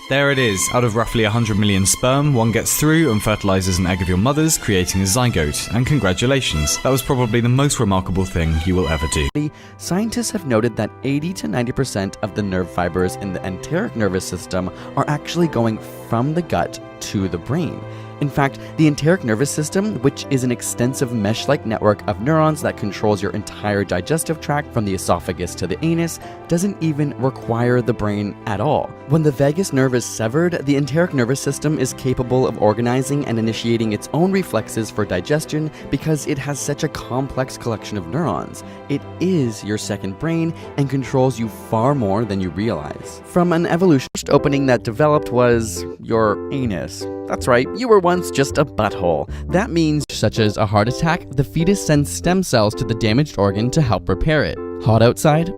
There it is. Out of roughly 100 million sperm, one gets through and fertilizes an egg of your mother's, creating a zygote. And congratulations, that was probably the most remarkable thing you will ever do. Scientists have noted that 80 to 90% of the nerve fibers in the enteric nervous system are actually going from the gut to the brain. In fact, the enteric nervous system, which is an extensive mesh-like network of neurons that controls your entire digestive tract from the esophagus to the anus, doesn't even require the brain at all. When the vagus nerve is severed, the enteric nervous system is capable of organizing and initiating its own reflexes for digestion because it has such a complex collection of neurons. It is your second brain and controls you far more than you realize. From an evolution, the first opening that developed was your anus. That's right, you were once just a butthole. That means, such as a heart attack, the fetus sends stem cells to the damaged organ to help repair it. Hot outside?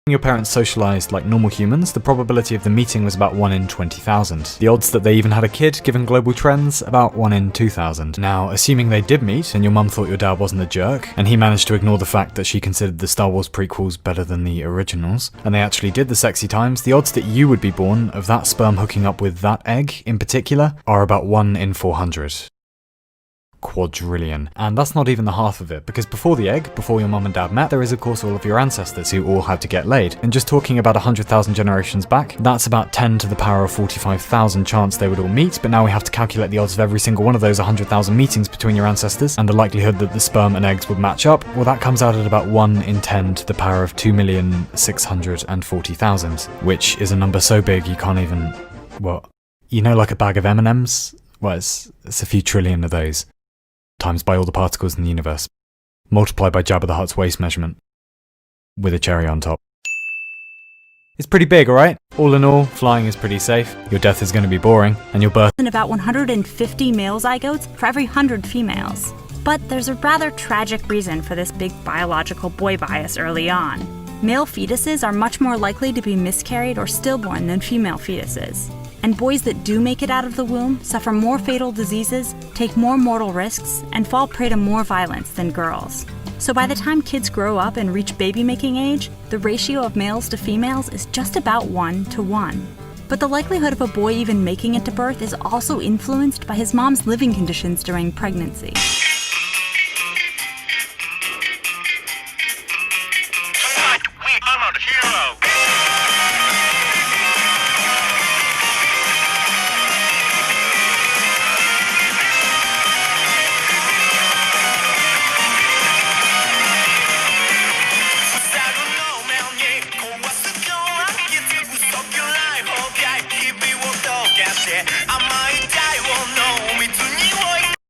Your parents socialized like normal humans, the probability of them meeting was about 1 in 20,000. The odds that they even had a kid, given global trends, about 1 in 2,000. Now, assuming they did meet, and your mum thought your dad wasn't a jerk, and he managed to ignore the fact that she considered the Star Wars prequels better than the originals, and they actually did the sexy times, the odds that you would be born of that sperm hooking up with that egg, in particular, are about 1 in 400. Quadrillion. And that's not even the half of it, because before the egg, before your mum and dad met, there is of course all of your ancestors who all had to get laid. And just talking about 100,000 generations back, that's about 10 to the power of 45,000 chance they would all meet, but now we have to calculate the odds of every single one of those 100,000 meetings between your ancestors, and the likelihood that the sperm and eggs would match up, well, that comes out at about 1 in 10 to the power of 2,640,000, which is a number so big you can't even, what? You know, like a bag of M&Ms? Well, it's a few trillion of those. Times by all the particles in the universe, multiplied by Jabba the Hutt's waist measurement, with a cherry on top. It's pretty big, alright? All in all, flying is pretty safe, your death is going to be boring, and your birth and about 150 male zygotes for every 100 females. But there's a rather tragic reason for this big biological boy bias early on. Male fetuses are much more likely to be miscarried or stillborn than female fetuses. And boys that do make it out of the womb suffer more fatal diseases, take more mortal risks, and fall prey to more violence than girls. So by the time kids grow up and reach baby-making age, the ratio of males to females is just about 1 to 1. But the likelihood of a boy even making it to birth is also influenced by his mom's living conditions during pregnancy. Tonight we honor heroes.